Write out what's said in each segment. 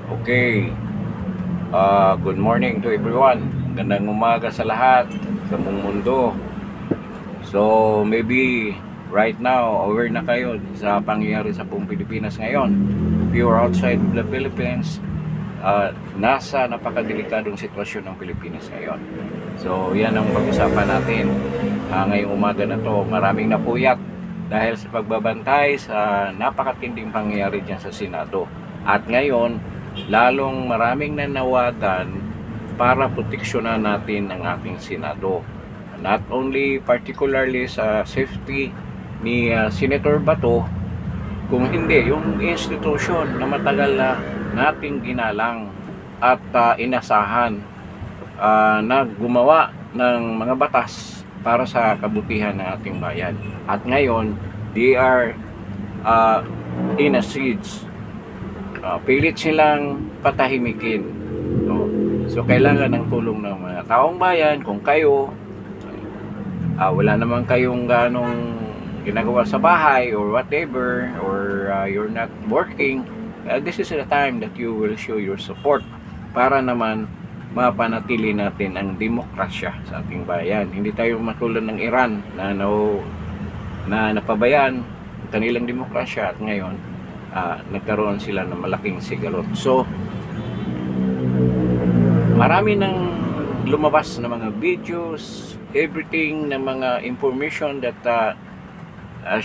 Okay. Good morning to everyone. Gandang umaga sa lahat sa buong mundo. So, maybe right now, aware na kayo sa pangyayari sa buong Pilipinas ngayon. If you are outside the Philippines, nasa napakadelikadong sitwasyon ng Pilipinas ngayon. So, yan ang pag-usapan natin ngayong umaga na to. Maraming napuyat dahil sa pagbabantay sa napakatinding pangyayari dyan sa Senado. At ngayon, lalong maraming nanawagan para proteksyonan natin ang ating Senado. Not only particularly sa safety ni Senator Bato, kung hindi yung institusyon na matagal na nating ginalang at inasahan na gumawa ng mga batas para sa kabutihan ng ating bayan. At ngayon, they are in a siege. Pilit silang patahimikin. So kailangan ng tulong ng mga taong bayan. Kung kayo wala naman kayong ganong ginagawa sa bahay or whatever, or you're not working, this is the time that you will show your support para naman mapanatili natin ang demokrasya sa ating bayan. Hindi tayo matulad ng Iran na napabayaan ang kanilang demokrasya at ngayon nagkaroon sila ng malaking sigalot. So, marami nang lumabas na mga videos, everything, na mga information that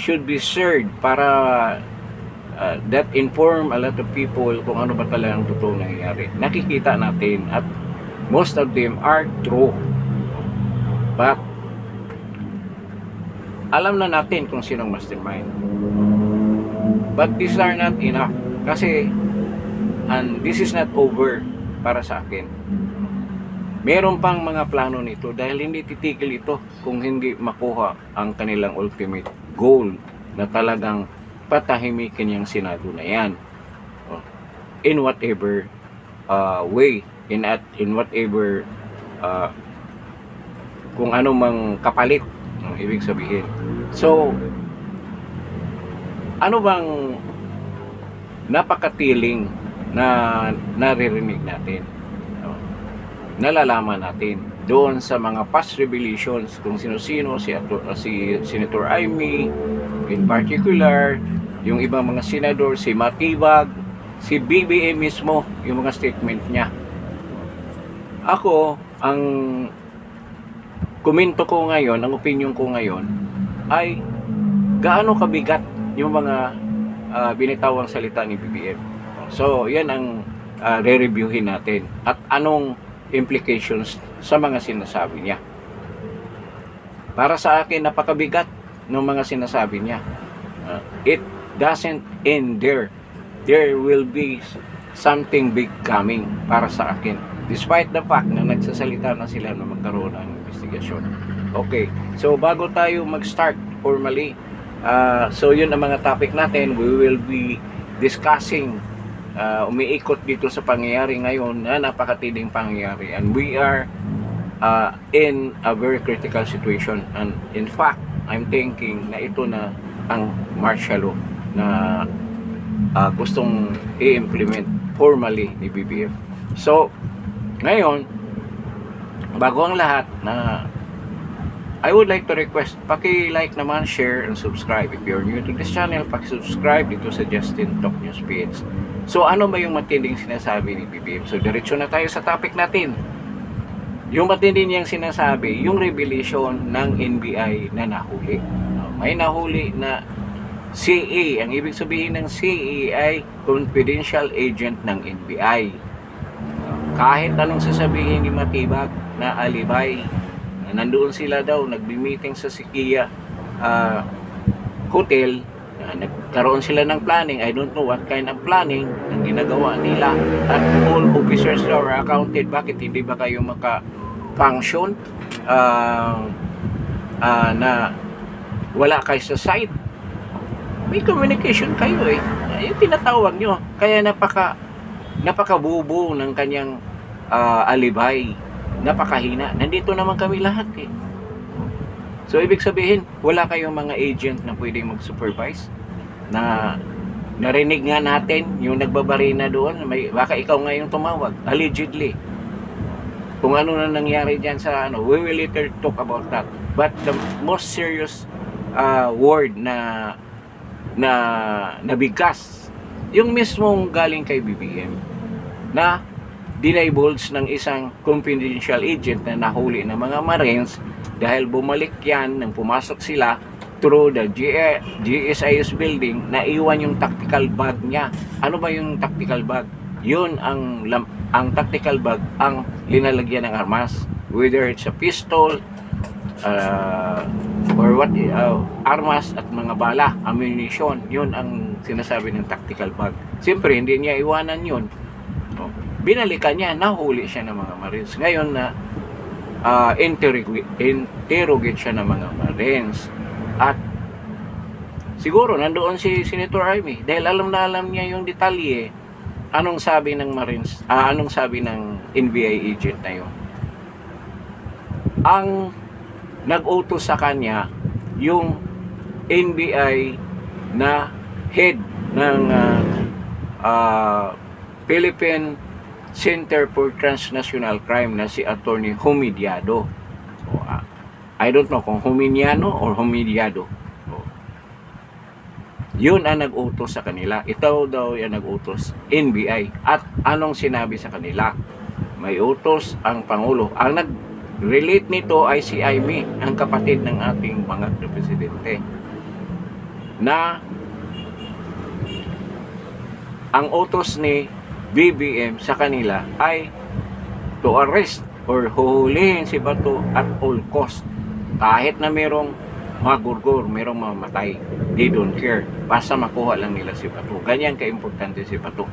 should be shared para that inform a lot of people kung ano ba talagang totoong nangyayari. Nakikita natin at most of them are true. But alam na natin kung sinong mastermind. But these are not enough. Kasi, and this is not over para sa akin. Meron pang mga plano nito dahil hindi titigil ito kung hindi makuha ang kanilang ultimate goal na talagang patahimikin yung Senado na yan. In whatever way, in whatever kung ano mang kapalit, ibig sabihin. So, ano bang napakatiling na naririnig natin, nalalaman natin doon sa mga past revelations kung sino-sino, si Senator Amy in particular, yung ibang mga senador, si Matibag, si BBM mismo, yung mga statement niya. Ako, ang komento ko ngayon, ang opinion ko ngayon ay gaano kabigat yung mga binitawang salita ni BBM. So, yan ang re-reviewin natin at anong implications sa mga sinasabi niya. Para sa akin, napakabigat ng mga sinasabi niya. It doesn't end there. There will be something big coming para sa akin. Despite the fact na nagsasalita na sila na magkaroon ng investigasyon. Okay, so bago tayo mag-start formally, so yun ang mga topic natin. We will be discussing, umiikot dito sa pangyayari ngayon na napakatinding pangyayari, and we are in a very critical situation, and in fact I'm thinking na ito na ang martial law na gustong i-implement formally ni BBM. So ngayon, bago ang lahat, na I would like to request, paki-like naman, share, and subscribe. If you're new to this channel, paki-subscribe dito sa Justin Talk News PH. So, ano ba yung matinding sinasabi ni BBM? So, diretso na tayo sa topic natin. Yung matinding niyang sinasabi, yung revelation ng NBI na nahuli. May nahuli na CA. Ang ibig sabihin ng CA ay confidential agent ng NBI. Kahit anong sasabihin ni Matibag na alibay, nandoon sila daw, nagbi-meeting sa Sikia hotel, nagkaroon sila ng planning. I don't know what kind of planning ang ginagawa nila, at all officers daw are accounted. Bakit hindi ba kayo maka-function na wala kayo sa site? May communication kayo yung tinatawag nyo. Kaya napakabubo ng kanyang alibay, napakahina. Nandito naman kami lahat So ibig sabihin, wala kayong mga agent na pwedeng mag-supervise, na Narinig nga natin yung nagbabarina doon, baka ikaw ngayon tumawag, allegedly. Kung ano na nangyari dyan sa ano, we will later talk about that. But the most serious word na nabigkas, yung mismong galing kay BBM, na dinivulge ng isang confidential agent na nahuli ng mga Marines dahil bumalik yan nang pumasok sila through the GSIS building, na iwan yung tactical bag niya. Ano ba yung tactical bag? Yun ang tactical bag ang linalagyan ng armas, whether it's a pistol or what, armas at mga bala, ammunition. Yun ang sinasabi ng tactical bag. Siyempre hindi niya iwanan yun. Binalikan niya, nahuli siya ng mga Marines. Ngayon na interrogate siya ng mga Marines. At siguro nandoon si Senator Amy dahil alam na alam niya yung detalye. Anong sabi ng Marines, anong sabi ng NBI agent na yun? Ang nag-utos sa kanya yung NBI na head ng Philippine Center for Transnational Crime na si Attorney Humidiado. I don't know kung Huminiano or Humidiado. Yun ang nag-utos sa kanila. Ito daw yung nag-utos, NBI. At anong sinabi sa kanila? May utos ang Pangulo. Ang nag-relate nito ay si Amy, ang kapatid ng ating mga presidente, na ang utos ni BBM sa kanila ay to arrest or huhulihin si Bato at all cost. Kahit na merong magurgur, merong mamatay, they don't care. Basta makuha lang nila si Bato. Ganyan ka-importante si Bato.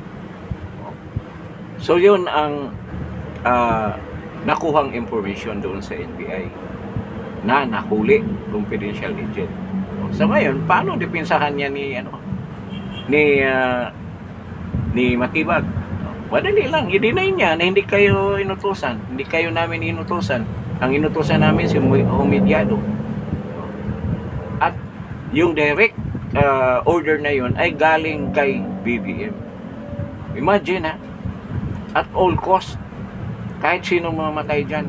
So yun ang nakuhang information doon sa NBI na nahuli confidential agent. So ngayon, paano dipinsahan niya ni Matibag? Madali lang, i-deny niya na hindi kayo inutusan, hindi kayo namin inutusan. Ang inutusan namin si Humidiado. At yung direct order na yun ay galing kay BBM. Imagine at all cost, kahit sino mamatay dyan.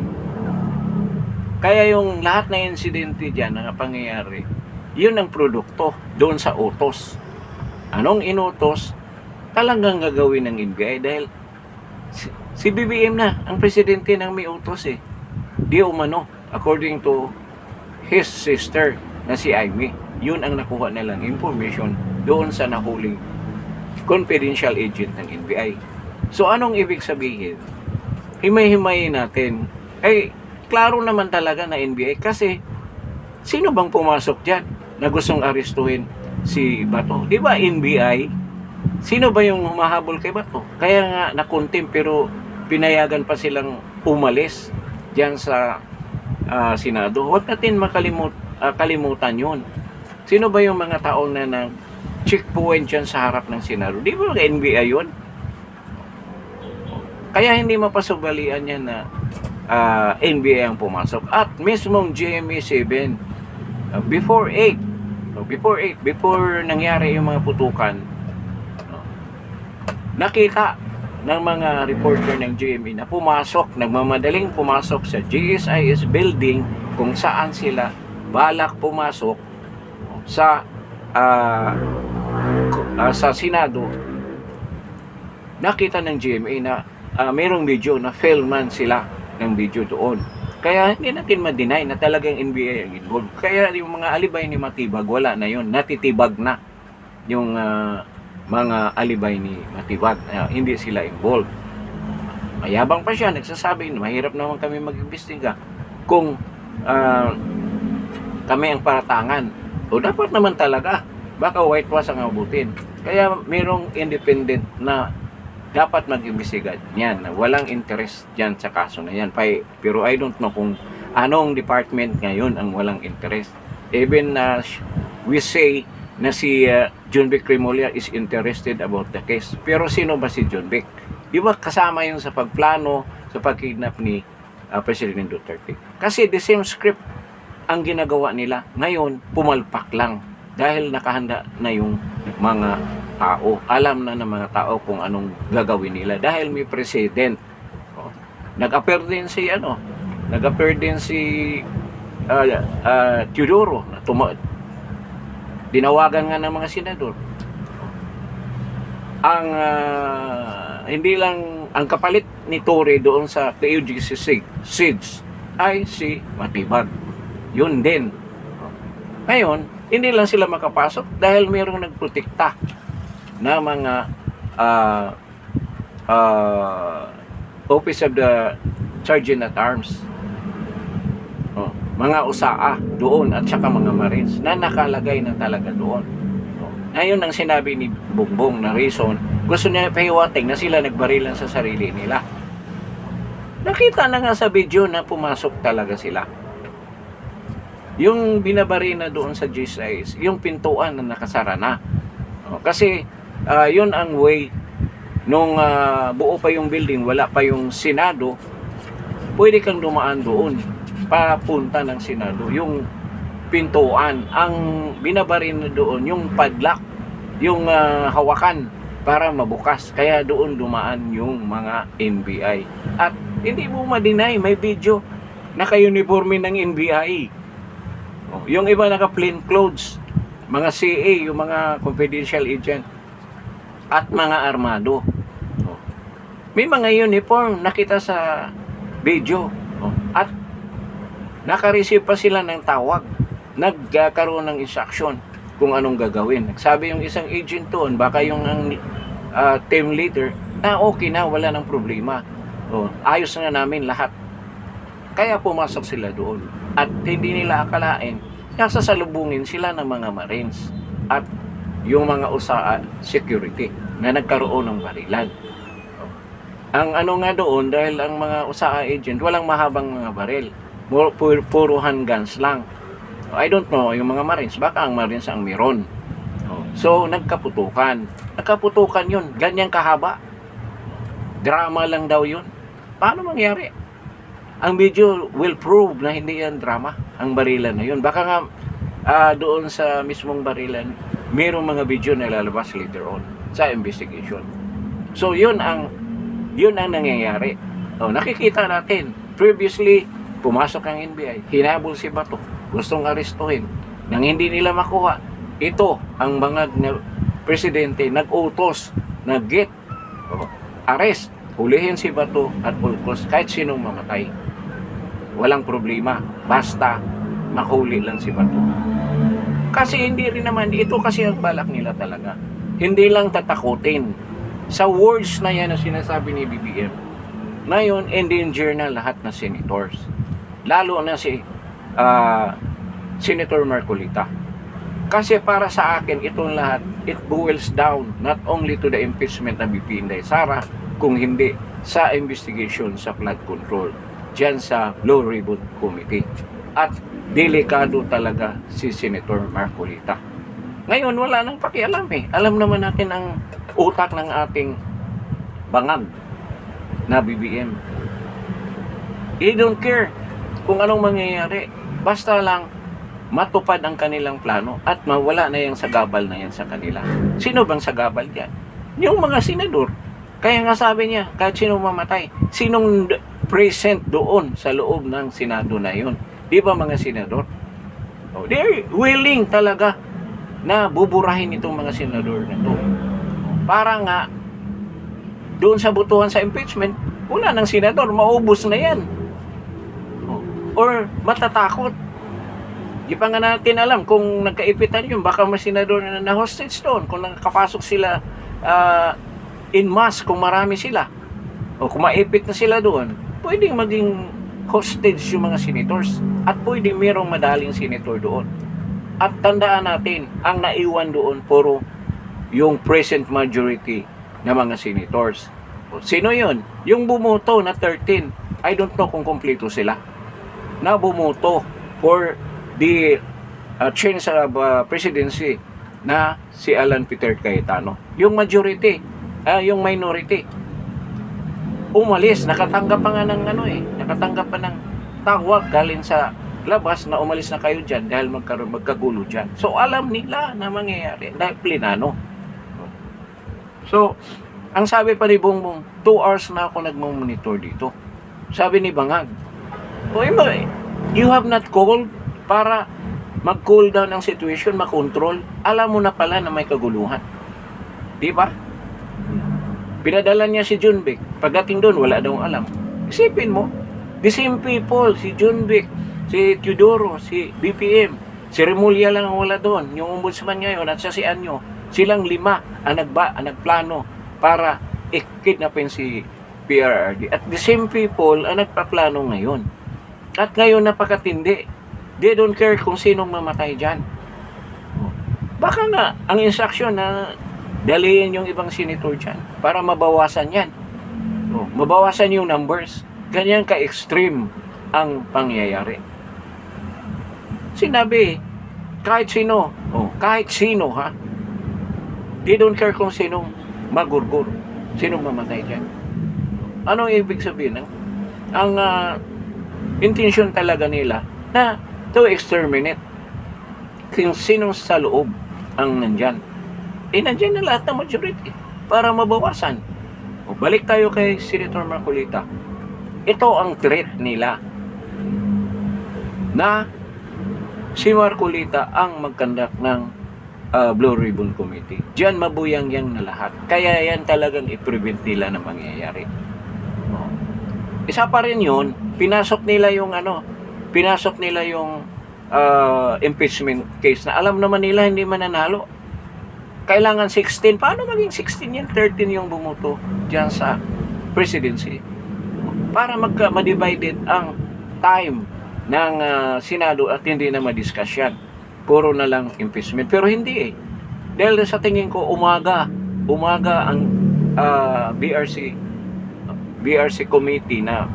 Kaya yung lahat na insidente dyan na pangyayari, yun ang produkto doon sa utos. Anong inutos? Talagang gagawin ng NBI dahil si BBM na ang presidente ng may utos di umano, according to his sister na si Amy. Yun ang nakuha nilang information doon sa nahuling confidential agent ng NBI. So anong ibig sabihin? Himay-himayin natin. Klaro naman talaga na NBI kasi sino bang pumasok dyan na gustong arestuhin si Bato? Di ba NBI? Sino ba yung humahabol kay Bato? Kaya nga nakontempt pero pinayagan pa silang umalis diyan sa Senado. Huwag natin kalimutan yun. Sino ba yung mga tao na checkpoint dyan sa harap ng Senado? Di ba NBI yun? Kaya hindi mapasubalian yan na NBI ang pumasok. At mismong GMA 7, before nangyari yung mga putukan, nakita ng mga reporter ng GMA na nagmamadaling pumasok sa GSIS building kung saan sila balak pumasok sa Senado. Nakita ng GMA na mayroong video na filman sila ng video doon. Kaya hindi natin ma-deny na talagang NBI ang involved. Kaya yung mga alibay ni Matibag, wala na yun. Natitibag na yung mga alibay ni Matibag. Hindi sila involved. Mayabang pa siya, nagsasabi, mahirap naman kami mag-imbestiga kung kami ang paratangan. O dapat naman talaga, baka whitewash ang abutin. Kaya mayroong independent na dapat mag-imbestiga niyan, na walang interest dyan sa kaso na yan. Pero I don't know kung anong department ngayon ang walang interest. Even we say na si John Vic Remulla is interested about the case. Pero sino ba si John Vic? Di ba kasama yun sa pagplano, sa pagkidnap ni President Duterte? Kasi the same script ang ginagawa nila. Ngayon, pumalpak lang dahil nakahanda na yung mga tao. Alam na ng mga tao kung anong gagawin nila dahil may president. Oh. Nag-appear din si Teodoro na dinawagan nga ng mga senador. Ang hindi lang ang kapalit ni Torre doon sa PUGC SIDS ay si Matibag. Yun din. Ngayon, hindi lang sila makapasok dahil mayroong nagprotekta na mga Office of the Sergeant at Arms. Mga USAA doon at saka mga Marines na nakalagay na talaga doon. Ngayon ang sinabi ni Bongbong na reason, gusto niya pahiwating na sila nagbarilan sa sarili nila. Nakita na nga sa video na pumasok talaga sila. Yung binabari na doon sa G6, yung pintuan na nakasara na. Kasi yun ang way nung buo pa yung building, wala pa yung Senado, pwede kang dumaan doon papunta ng Senado. Yung pintuan, ang binabari na doon, yung padlock, yung hawakan para mabukas. Kaya doon dumaan yung mga NBI. At hindi mo ma-deny, may video, naka-uniforme ng NBI. Yung iba naka-plain clothes, mga CA, yung mga confidential agent, at mga armado. May mga uniform nakita sa video. At naka-receive pa sila ng tawag. Nagkaroon ng instruction kung anong gagawin. Nagsabi yung isang agent doon, baka yung team leader, na okay na, wala ng problema. Ayos na namin lahat. Kaya pumasok sila doon. At hindi nila akalain, sasalubungin sila ng mga Marines at yung mga USAA security na nagkaroon ng barilan. Ang ano nga doon, dahil ang mga USAA agent, walang mahabang mga baril. Puro handguns lang. I don't know, yung mga Marines, baka ang Marines ang meron. So, nagkaputukan. Nagkaputukan yun, ganyang kahaba. Drama lang daw yun. Paano mangyari? Ang video will prove na hindi yan drama, ang barilan na yun. Baka nga doon sa mismong barilan, mayroong mga video na lalabas later on sa investigation. So, yun ang nangyayari. Nakikita natin, previously, pumasok ang NBI, hinabol si Bato, gustong arestuhin. Nang hindi nila makuha, ito, ang mga presidente, nag-utos, nag-get, arrest, hulihin si Bato at Pulcos, kahit sinong mamatay. Walang problema, basta makahuli lang si Bato. Kasi hindi rin naman, ito kasi ang balak nila talaga. Hindi lang tatakutin. Sa words na yan na sinasabi ni BBM, ngayon, endanger na lahat na senators. Lalo na si Senator Marcolita. Kasi para sa akin, itong lahat, it boils down not only to the impeachment ng BP Inday Sara, kung hindi sa investigation sa flood control dyan sa Blue Ribbon Committee. At delikado talaga si Senator Marcolita. Ngayon, wala nang pakialam eh. Alam naman natin ang utak ng ating bangag na BBM. They don't care kung anong mangyayari. Basta lang matupad ang kanilang plano at mawala na yung sagabal na yan sa kanila. Sino bang sagabal yan? Yung mga senador. Kaya nga sabi niya, kahit sino mamatay, sinong present doon sa loob ng Senado na yun? Di ba mga senador? They're willing talaga na buburahin itong mga senador na to. Para nga, doon sa butuhan sa impeachment, wala ng senador, maubos na yan. Or matatakot. Di pa nga natin alam kung nagkaipitan yun, baka may senador na na-hostage doon, kung nakapasok sila in mass, kung marami sila, o kung maipit na sila doon, pwedeng maging hostage yung mga senators at pwedeng mayroong madaling senator doon. At tandaan natin, ang naiwan doon puro yung present majority na mga senators. Sino yun? Yung bumoto na 13, I don't know kung kompleto sila, na bumoto for the change of presidency na si Alan Peter Cayetano. Yung majority, yung minority, umalis, nakatanggap pa nga ng nakatanggap pa ng tawag galing sa labas na umalis na kayo dyan dahil magkagulo dyan. So alam nila na mangyayari dahil plinano. So, ang sabi pa ni Bongbong, 2 hours na ako nagmamonitor dito. Sabi ni Bangag, you have not called para mag-cool down ang situation, makontrol. Alam mo na pala na may kaguluhan. Di ba? Pinadala niya si Junbik. Pagdating doon, wala daw alam. Isipin mo, the same people, si Junbik, si Teodoro, si BPM, si Remulla lang ang wala doon. Yung ombudsman ngayon at si Anyo, silang 5 ang nagplano para i-kidnapin si PRRD. At the same people ang nagpaplano ngayon. At ngayon napakatindi. They don't care kung sinong mamatay dyan. Baka na ang instruction na dalihin yung ibang senator dyan para mabawasan yan. Mabawasan yung numbers. Ganyan ka-extreme ang pangyayari. Sinabi, kahit sino ha, they don't care kung sinong magurgur, sinong mamatay dyan. Anong ibig sabihin? Ang intention talaga nila na to exterminate kung sinong sa loob ang nandyan. Nandyan na lahat ng majority para mabawasan. Balik tayo kay Senator Marcolita. Ito ang threat nila na si Marcolita ang magkandak ng Blue Ribbon Committee. Diyan mabuyang-yang na lahat. Kaya yan talagang i-prevent nila na mangyayari. Isa pa rin yun, pinasok nila yung impeachment case na alam naman nila hindi mananalo. Kailangan 16. Paano maging 16 yan? 13 yung bumuto diyan sa presidency. Para ma-divided ang time ng Senado at hindi na ma-discuss yan. Puro na lang impeachment. Pero hindi eh. Dahil sa tingin ko, umaga ang BRC committee na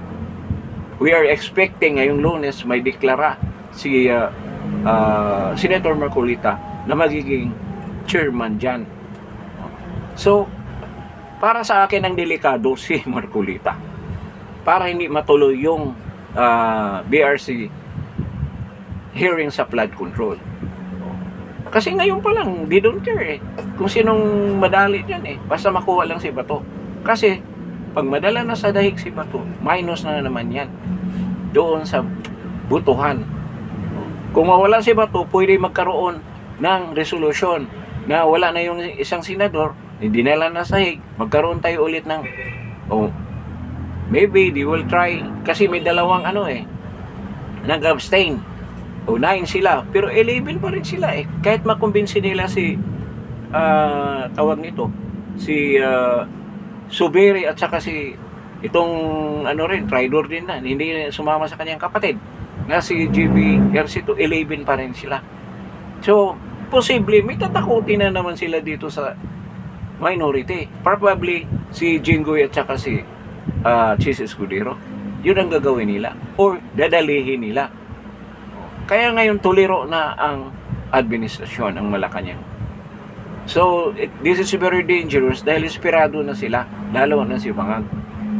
we are expecting ngayong Lunes may deklara si Senator Marcolita na magiging chairman dyan. So, para sa akin ang delikado si Marcolita. Para hindi matuloy yung BRC hearing sa flood control. Kasi ngayon pa lang, they don't care eh. Kung sinong madali dyan eh. Basta makuha lang si Bato. Kasi, pag madala na sa dahig si Bato, minus na naman yan. Doon sa butuhan. Kung mawala si Bato, pwede magkaroon ng resolution na wala na yung isang senador, hindi nila na sahig, magkaroon tayo ulit ng, maybe they will try, kasi may dalawang nag-abstain. 9 sila, pero 11 pa rin sila eh. Kahit makumbinsi nila si si Subiri at saka si itong traidor din na, hindi sumama sa kanyang kapatid na si GB Ercito, 11 pa rin sila. So, posible may tatakutin na naman sila dito sa minority. Probably si Jinggoy at saka si Chis Escudero. Yun ang gagawin nila or dadalihin nila. Kaya ngayon tuliro na ang administrasyon ng Malacanang. So, this is very dangerous dahil desperado na sila, lalo na si Bangag.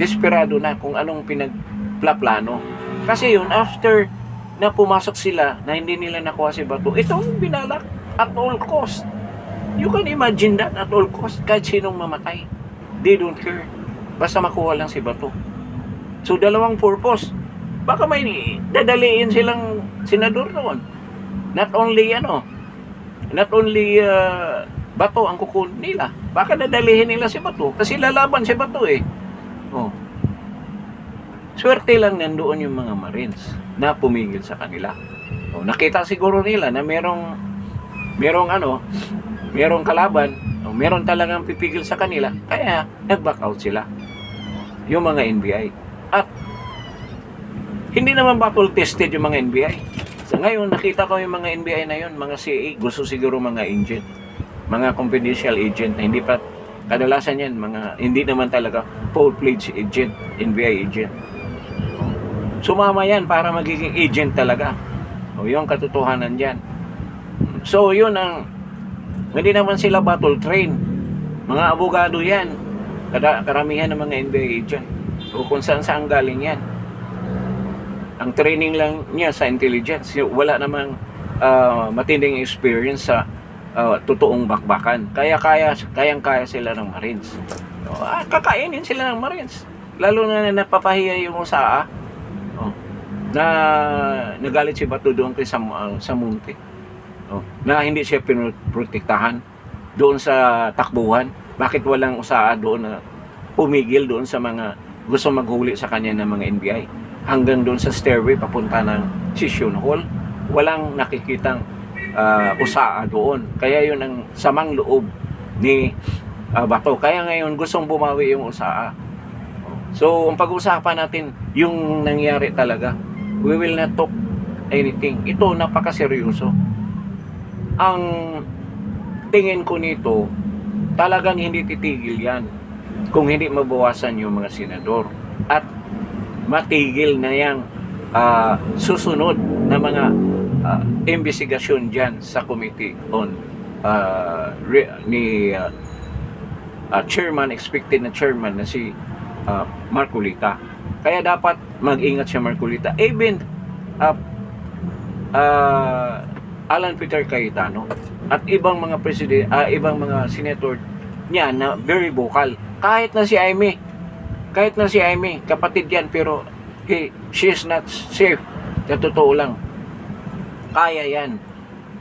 Desperado na kung anong pinagplaplano. Kasi yun, after na pumasok sila na hindi nila nakuha si Bato, itong binalak at all cost. You can imagine that at all cost, kahit sinong mamatay. They don't care. Basta makuha lang si Bato. So, dalawang purpose. Baka may dadaliin silang senador noon. Not only Bato ang kukunin nila. Baka dadalihin nila si Bato kasi lalaban si Bato eh. Swerte lang nandoon yung mga Marines na pumigil sa kanila. Nakita siguro nila na merong kalaban, meron talagang pipigil sa kanila, kaya nag-back out sila. Yung mga NBI. At hindi naman battle tested yung mga NBI. Sa ngayon, nakita ko yung mga NBI na yun, mga CA, gusto siguro mga agent, mga confidential agent na hindi pa, kadalasan yan, hindi naman talaga full-fledged agent, NBI agent. Sumama yan para magiging agent talaga. Yung katotohanan dyan. So, yun hindi naman sila battle train. Mga abogado yan. Karamihan ng mga NBI agent. O kung saan galing yan. Ang training lang niya sa intelligence. Wala namang matinding experience sa totoong bakbakan. Kayang-kaya sila ng Marines. Kakainin sila ng Marines. Lalo na napapahiya yung USAA. Na nagalit si Bato doon kay sa Munti. Na hindi siya pinoprotektahan doon sa takbuhan. Bakit walang USAA doon na pumigil doon sa mga gusto maghuli sa kanya ng mga NBI? Hanggang doon sa stairway papunta ng Session Hall, walang nakikitang USAA doon. Kaya yun ang samang loob ni Bato. Kaya ngayon gustong bumawi yung USAA. So, ang pag-usapan natin yung nangyari talaga. We will not talk anything. Ito napakaseryoso. Ang tingin ko nito, talagang hindi titigil yan kung hindi mabawasan yung mga senador at matigil na yung susunod na mga investigasyon dyan sa Committee on chairman, expected na chairman na si Marcolita. Kaya dapat mag-ingat siya Marcolita. Even Alan Peter Cayetano at ibang mga ibang mga senator niya na very vocal. Kahit na si Aimee, kapatid yan, pero she is not safe. Sa totoo lang, kaya yan.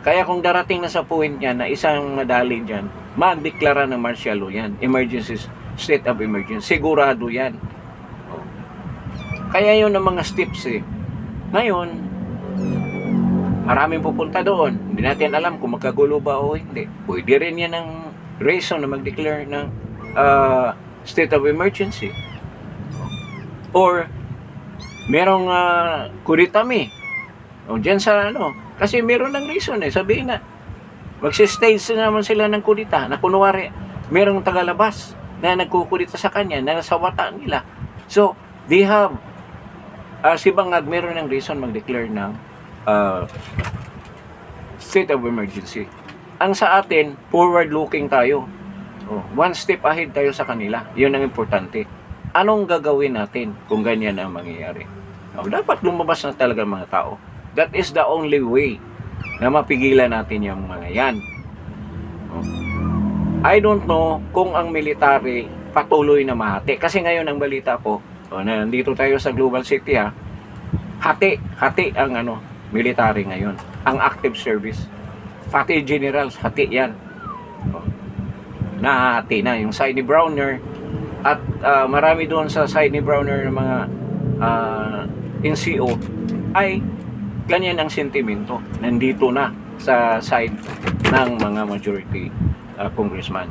Kaya kung darating na sa point yan na isang madali dyan, magdeklara ng martial law yan, state of emergency, sigurado yan. Kaya yun ang mga steps Ngayon, maraming pupunta doon. Hindi natin alam kung magkagulo ba o hindi. Pwede rin yan ang reason na mag-declare ng state of emergency. Or merong kuritami. O dyan sa kasi meron ng reason sabihin na magsistage naman sila ng kudita na kunwari merong tagalabas na nagkukudita sa kanya na nasa wata nila. So, they have si Bangag meron ng reason mag-declare ng state of emergency. Ang sa atin, forward-looking tayo. One step ahead tayo sa kanila. Yun ang importante. Anong gagawin natin kung ganyan ang mangyayari? Dapat lumabas na talaga mga tao. That is the only way na mapigilan natin yung mga yan. I don't know kung ang military patuloy na mahati. Kasi ngayon ang balita ko, nandito tayo sa Global City hati ang military ngayon. Ang active service. Pati generals, hati yan. Nahati na yung Sidney Browner at marami doon sa Sidney Browner ng mga NCO ay ganyan ang sentimento. Nandito na sa side ng mga majority congressman.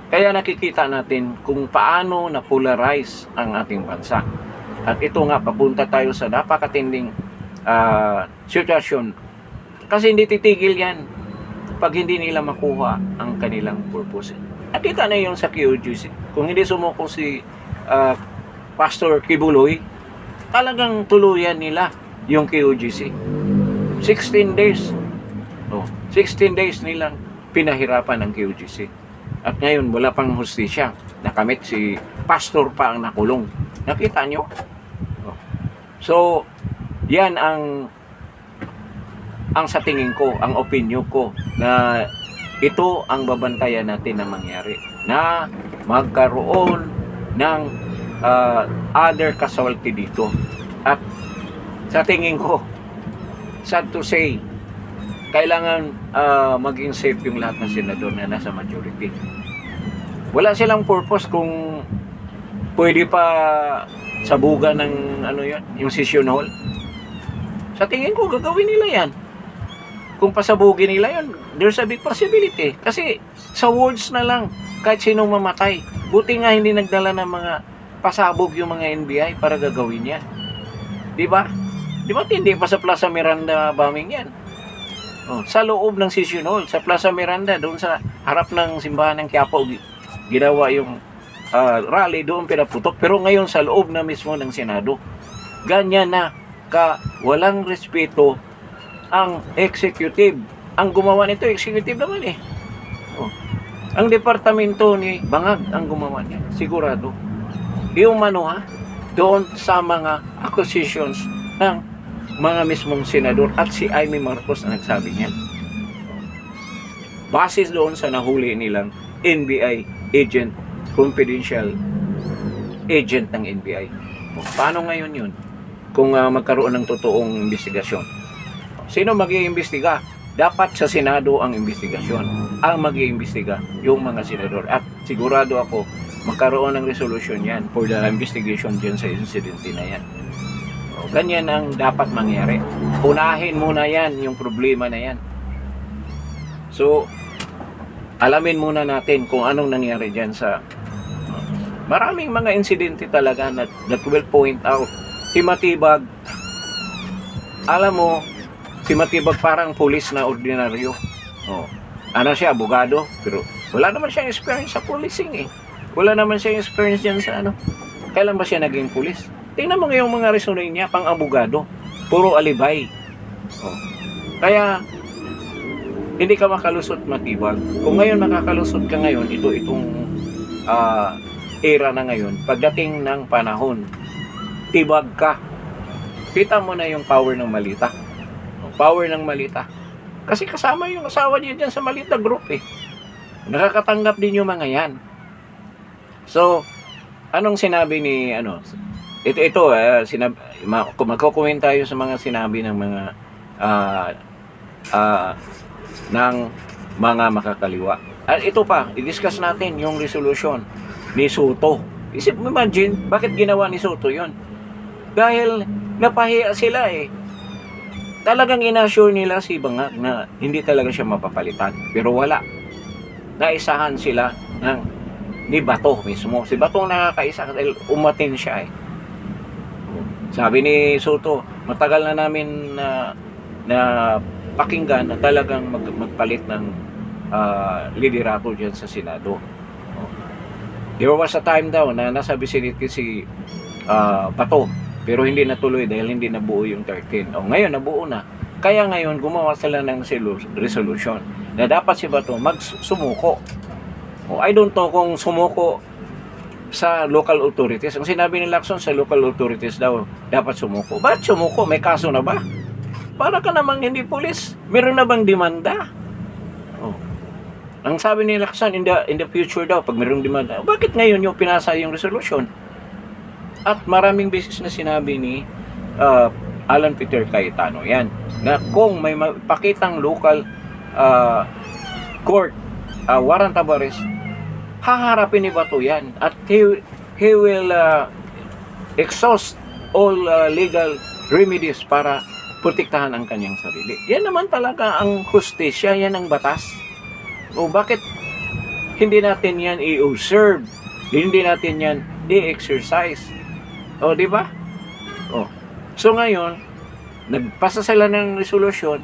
Kaya nakikita natin kung paano na-polarize ang ating bansa. At ito nga, papunta tayo sa napakatinding sitwasyon. Kasi hindi titigil yan pag hindi nila makuha ang kanilang purpose. At kita na yung sa QGC. Kung hindi sumuko si Pastor Kibuloy, talagang tuluyan nila yung QGC. 16 days. 16 days nilang pinahirapan ng QGC. At ngayon, wala pang hustisya. Nakamit si Pastor pa ang nakulong. Nakita nyo? So, yan ang sa tingin ko, ang opinion ko na ito ang babantayan natin na mangyari, na magkaroon ng other casualty dito. At sa tingin ko, sad to say, kailangan maging safe yung lahat ng senador na nasa majority. Wala silang purpose kung pwede pa sabugan ng yung session hall. Sa tingin ko, gagawin nila yan. Kung pasabugin nila yun, there's a big possibility. Kasi sa words na lang, kahit sinong mamatay. Buti nga hindi nagdala ng mga pasabog yung mga NBI para gagawin yan. Diba? Diba hindi pa sa Plaza Miranda bombing yan? Sa loob ng session hall, sa Plaza Miranda, doon sa harap ng simbahan ng Quiapo, ginawa yung rally doon pinaputok. Pero ngayon sa loob na mismo ng Senado, ganyan na walang respeto ang executive. Ang gumawa nito, executive naman Ang departamento ni Bangag ang gumawa niya. Sigurado. Yung doon sa mga accusations ng mga mismong senador at si Aimee Marcos na nagsabi niyan. base doon sa nahuli nilang NBI agent, confidential agent ng NBI. Paano ngayon yun? Kung magkaroon ng totoong investigasyon. Sino mag-iimbestiga? Dapat sa Senado ang investigasyon. Ang mag-iimbestiga, yung mga senador. At sigurado ako, magkaroon ng resolution yan for the investigation dyan sa insidente na yan. Ganyan ang dapat mangyari. Unahin muna yan, yung problema na yan. So, alamin muna natin kung anong nangyari dyan sa maraming mga insidente talaga that will point out. Si Matibag, alam mo, si Matibag parang pulis na ordinaryo. Ano siya, abogado, pero wala naman siyang experience sa policing eh. Wala naman siyang experience dyan sa ano. Kailan ba siya naging pulis? Tingnan mo ngayong mga resume niya, pang abogado. Puro alibay. Kaya, hindi ka makalusot, Matibag. Kung ngayon makakalusot ka ngayon, itong era na ngayon, pagdating ng panahon, tibag ka. Kita mo na yung power ng Malita. Power ng Malita. Kasi kasama yung asawa niya dyan sa Malita group eh. Nakakatanggap din yung mga yan. So, anong sinabi ni, kung magkukumin tayo sa mga sinabi ng mga ng mga makakaliwa. At ito pa, i-discuss natin yung resolution ni Soto. Imagine, bakit ginawa ni Soto yon? Dahil napahiya sila eh. Talagang inassure nila si Bangag na hindi talaga siya mapapalitan. Pero wala. Naisahan sila ni Bato mismo. Si Bato nakakaisa dahil umatin siya eh. Sabi ni Soto, matagal na namin na pakinggan na talagang magpalit ng liderato dyan sa Senado. There was a time daw na nasa vicinity si Bato, pero hindi natuloy dahil hindi nabuo yung 13. Ngayon nabuo na. Kaya ngayon gumawa sila ng resolution na dapat si Bato magsumuko. I don't know kung sumuko sa local authorities. Ang sinabi ni Lacson, sa local authorities daw dapat sumuko. Bakit sumuko? May kaso na ba? Para ka namang hindi pulis. Meron na bang demanda? Ang sabi ni Lacson, in the future daw, pag mayroong demanda, bakit ngayon yung pinasa yung resolution? At maraming beses na sinabi ni Alan Peter Cayetano yan, na kung may pakitang local court warrant of arrest, haharapin ni Bato yan at he will exhaust all legal remedies para protektahan ang kanyang sarili. Yan naman talaga ang hustisya, yan ang batas. Bakit hindi natin yan i-observe? Hindi natin yan i-exercise? Di ba? So ngayon, nagpasa sila ng resolution,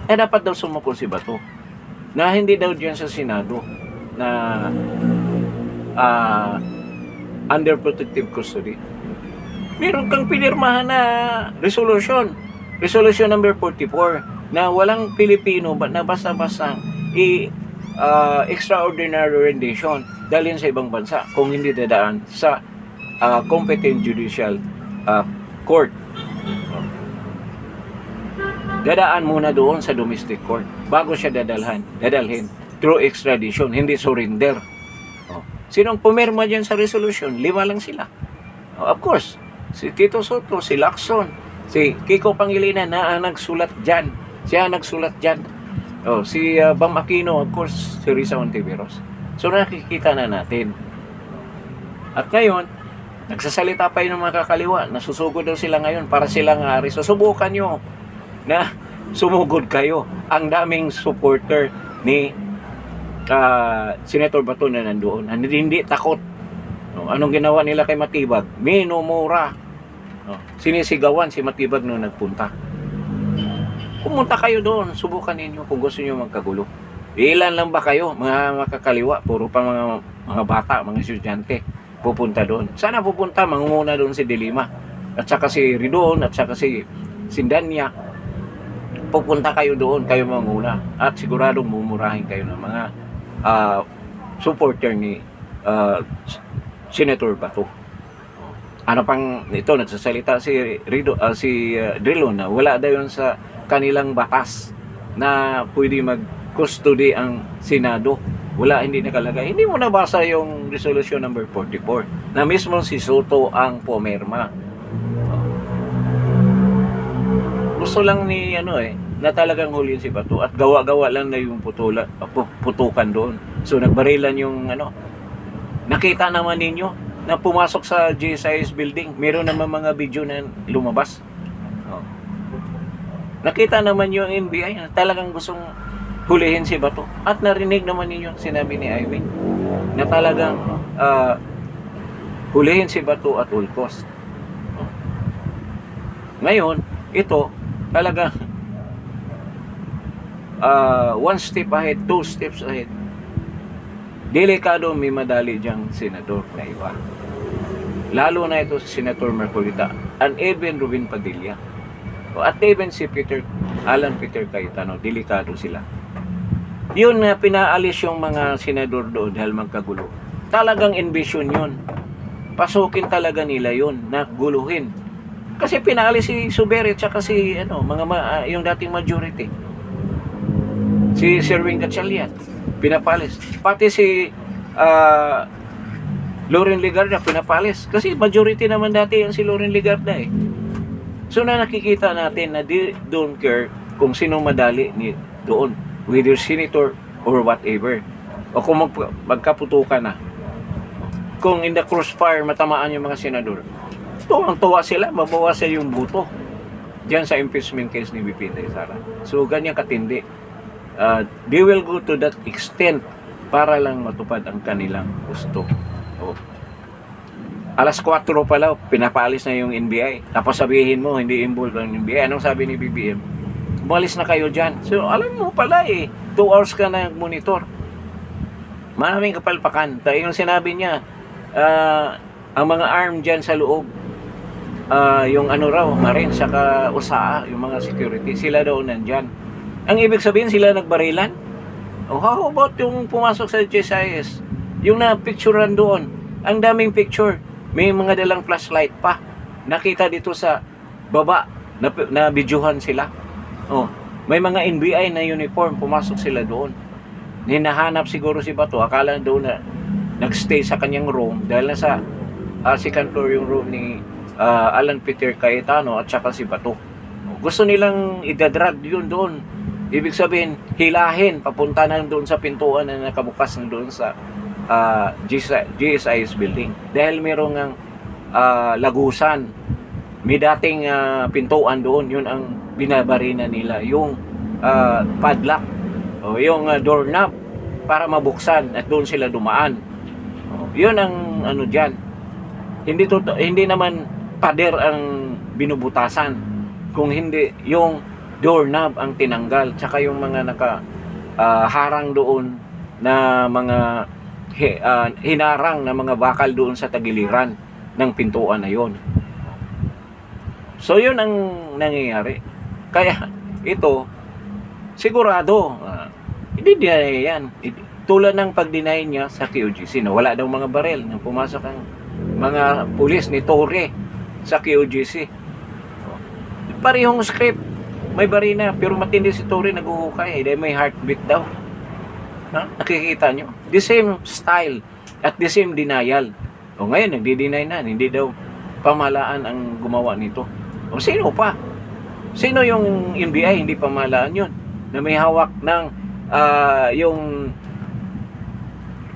dapat daw sumuko si Bato. Na hindi daw diyan sa Senado na under protective custody. Meron kang pinirmahan na resolution number 44 na walang Pilipino na basta-basta extraordinary rendition dalhin sa ibang bansa kung hindi dadaan sa competent judicial court. Dadaan muna doon sa domestic court bago siya dadalhin through extradition, hindi surrender. Sinong pumirma dyan sa resolution? 5 lang sila. Of course, si Tito Soto, si Lacson, si Kiko Pangilinan na nagsulat dyan. Siya nagsulat dyan. Si Bam Aquino, of course, si Risa Ontiveros. So nakikita na natin. At ngayon, nagsasalita pa yung mga kakaliwa. Nasusugod daw sila ngayon para silang hari. So subukan nyo na sumugod kayo. Ang daming supporter ni Senator Bato na nandoon. Hindi takot. Anong ginawa nila kay Matibag? Minumura. Sinisigawan si Matibag nung nagpunta. Pumunta kayo doon. Subukan ninyo kung gusto nyo magkagulo. Ilan lang ba kayo? Mga makakaliwa. Puro pa mga bata, mga estudyante. Pupunta doon. Sana pupunta. Mangunguna doon si Dilima. At saka si Ridon. At saka si Sindanya. Pupunta kayo doon. Kayo manguna. At siguradong mumurahin kayo ng mga supporter ni Senator Bato. Ano pang ito, nagsasalita si Drilon na wala daw yun sa kanilang batas na pwede custody ang Senado. Wala, hindi nakalagay. Hindi mo nabasa yung resolution number 44 na mismo si Soto ang pumirma. Gusto lang ni na talagang huliin si Bato at gawa-gawa lang na yung putukan doon. So nagbarilan yung nakita naman ninyo na pumasok sa GSIS building. Meron naman mga video na lumabas. Nakita naman yung NBI na talagang gustong hulihin si Bato. At narinig naman ninyo sinabi ni Irwin na talagang hulihin si Bato at all cost. Ngayon, ito talagang one step ahead, two steps ahead. Delikado may madali diyang senador na iba. Lalo na ito si Senator Marcolita and even Ruben Padilla. At even si Alan Peter Cayetano, delikado sila. Yun na pinaalis yung mga senador doon dahil magkagulo. Talagang envision yun. Pasukin talaga nila yun na guluhin. Kasi pinaalis si Suberet tsaka si yung dating majority. Si Sherwin Gatchalian pinapalis. Pati si Loren Legarda pinapalis. Kasi majority naman dati yung si Loren Legarda eh. So na nakikita natin na they don't care kung sino madali doon, whether senator or whatever. O kung magkaputukan na. Kung in the crossfire matamaan yung mga senador, tuwang-tuwa sila, mabawasan yung buto diyan sa impeachment case ni VP Inday Sara. So ganyan katindi. They will go to that extent para lang matupad ang kanilang gusto. Alas 4 pala, pinapalis na yung NBI. Tapos sabihin mo, hindi involved ang NBI. Anong sabi ni BBM? Umalis na kayo dyan. So, alam mo pala 2 hours ka na monitor. Maraming kapalpakan. Tayo yung sinabi niya, ang mga arm dyan sa loob, yung Marines, saka USAA, yung mga security, sila daw nandyan. Ang ibig sabihin, sila nagbarilan? How about yung pumasok sa GSIS? Yung na-picturean doon, ang daming picture. May mga dalang flashlight pa. Nakita dito sa baba na videohan sila. May mga NBI na uniform, pumasok sila doon. Hinahanap siguro si Bato. Akala doon na nagstay sa kanyang room dahil nasa second floor yung room ni Alan Peter Cayetano at saka si Bato. Gusto nilang idadrag yun doon. Ibig sabihin, hilahin papunta na doon sa pintuan na nakabukas na doon sa GSIS building. Dahil merong lagusan, may dating pintuan doon, yun ang binabarina nila, yung padlock o yung doorknob para mabuksan at doon sila dumaan. Yun ang dyan. Hindi naman pader ang binubutasan, kung hindi yung doorknob ang tinanggal, tsaka yung mga harang doon na mga hinarang na mga bakal doon sa tagiliran ng pintuan na yon. So yun ang nangyayari. Kaya ito sigurado hindi yan. Tulad ng pag-deny niya sa QGC na wala daw mga barel nang pumasok ang mga pulis ni Torre sa QGC. Parehong script, may barina, pero matindi si Torre, naghuhukay dahil may heartbeat daw. Nakikita nyo, the same style at the same denial. Ngayon nagdi-deny na, hindi daw pamahalaan ang gumawa nito. Sino pa? Sino yung NBI? Hindi pamahalaan yun, na may hawak ng yung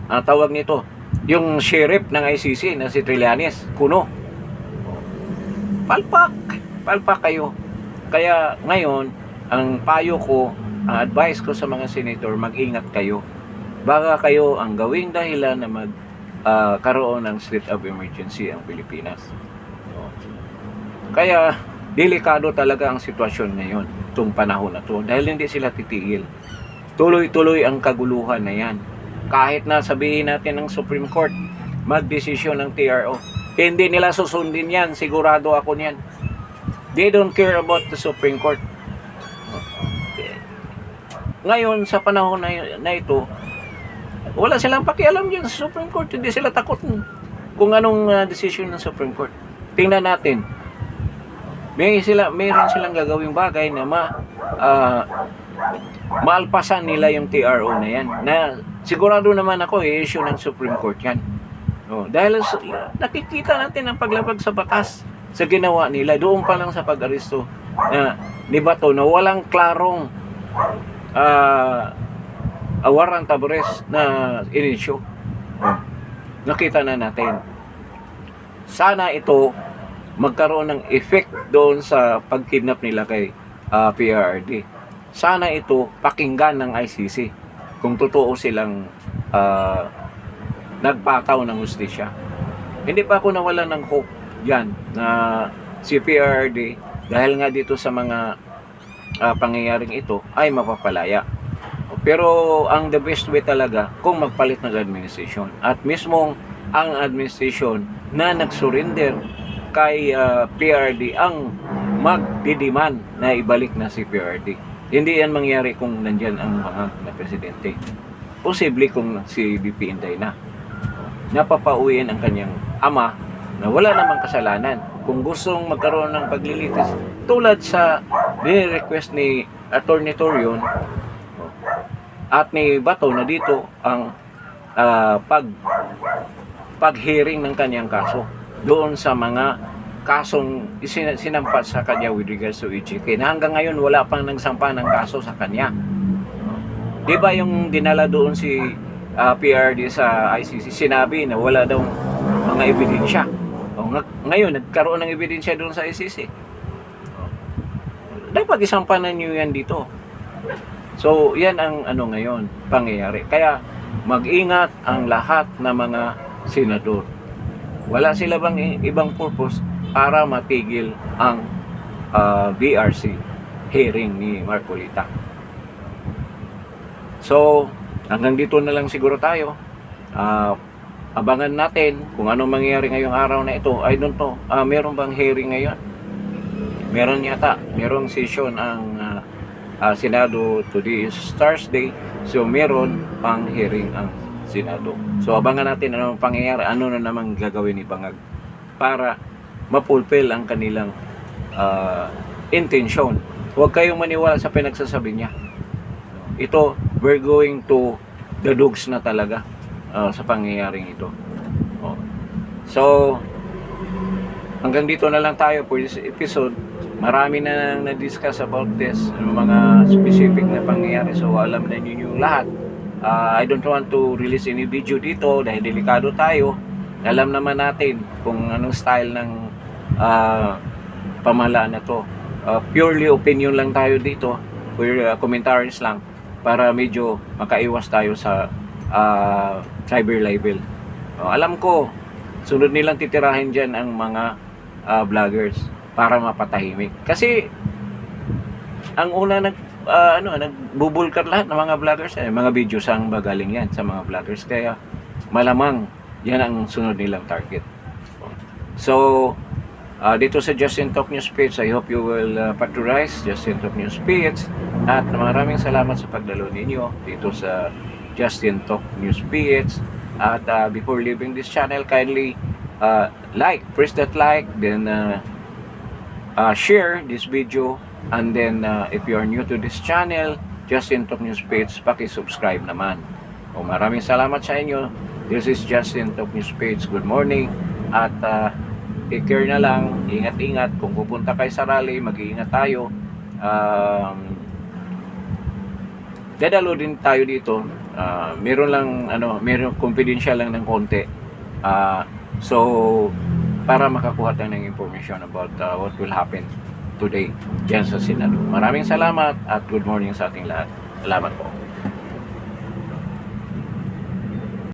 tawag nito, yung sheriff ng ICC na si Trillanes Cuno. Palpak kayo. Kaya ngayon, ang payo ko, ang advice ko sa mga senator, mag-ingat kayo. Baka kayo ang gawing dahilan na magkaroon ng state of emergency ang Pilipinas. Kaya delikado talaga ang sitwasyon ngayon, itong panahon na to, dahil hindi sila titigil. Tuloy-tuloy ang kaguluhan na yan. Kahit na sabihin natin ng Supreme Court, magdesisyon ng TRO, hindi nila susundin yan, sigurado ako niyan. They don't care about the Supreme Court. Ngayon, sa panahon na ito, wala silang pakialam dyan sa Supreme Court. Hindi sila takot kung anong decision ng Supreme Court. Tingnan natin. Mayroon silang gagawing bagay na maalpasan nila yung TRO na yan. Na sigurado naman ako, i-issue ng Supreme Court yan. Dahil nakikita natin ang paglabag sa batas sa ginawa nila. Doon pa lang sa pag-aristo ni Bato na walang klarong warrant of arrest na in-issue. Nakita na natin. Sana ito magkaroon ng effect doon sa pagkidnap nila kay PRRD. Sana ito pakinggan ng ICC kung totoo silang nagpataw ng hustisya. Hindi pa ako nawalan ng hope yan na si PRRD dahil nga dito sa mga pangyayaring ito ay mapapalaya. Pero ang the best way talaga kung magpalit ng administration at mismong ang administration na nag-surrender kay PRD ang magdidiman na ibalik na si PRD. Hindi yan mangyari kung nandyan ang mga na presidente. Posible kung si BP Inday na. Napapauwiin ang kanyang ama na wala namang kasalanan. Kung gustong magkaroon ng paglilitis, tulad sa request ni Attorney Torion at ni Bato na dito ang pag-hearing ng kanyang kaso doon sa mga kasong sinampas sa kanya with regards to EJK na hanggang ngayon wala pang nagsampa ng kaso sa kanya. Di ba yung dinala doon si PRD sa ICC, sinabi na wala daw mga ebidensya. Ngayon, nagkaroon ng ebidensya doon sa ICC. Dapat isampanan nyo yan dito. So, yan ang ngayon, pangyayari. Kaya, mag-ingat ang lahat ng mga senador. Wala sila bang ibang purpose para matigil ang BRC hearing ni Marcolita. So, hanggang dito na lang siguro tayo. Abangan natin kung anong mangyayari ngayong araw na ito. I don't know. Meron bang hearing ngayon? Meron yata. Merong session ang Senado. Today is Thursday. So, meron pang hearing ang Senado. So, abangan natin anong pangyayari. Ano na namang gagawin ni Bangag para mapulpil ang kanilang intensyon. Huwag kayong maniwala sa pinagsasabi niya. Ito, we're going to the dogs na talaga sa pangyayaring ito. So, hanggang dito na lang tayo for this episode. Marami na na-discuss about this, mga specific na pangyayari. So, alam na niyo yung lahat. I don't want to release any video dito dahil delikado tayo. Alam naman natin kung anong style ng pamahalaan na to. Purely opinion lang tayo dito. We're commentaries lang para medyo makaiwas tayo sa cyber libel. Alam ko, sunod nilang titirahin dyan ang mga vloggers para mapatahimik. Kasi, ang una nagbubulkar lahat ng mga vloggers, mga videos ang bagaling yan sa mga vloggers. Kaya, malamang yan ang sunod nilang target. So, dito sa Justin Talk News page, I hope you will patronize Justin Talk News page. At maraming salamat sa pagdalo ninyo dito sa Justin Talk News page. At before leaving this channel, kindly press that like, then share this video, and then if you are new to this channel, Justin Talk News page, paki-subscribe naman. Maraming salamat sa inyo. This is Justin Talk News page. Good morning at take care na lang. Ingat-ingat. Kung pupunta kayo sa rally, mag-iingat tayo. Dadalo din tayo dito. Meron lang meron confidential lang ng konti. So para makakuha tayo ng information about what will happen today diyan sa Senado. Maraming salamat at good morning sa ating lahat. Salamat po.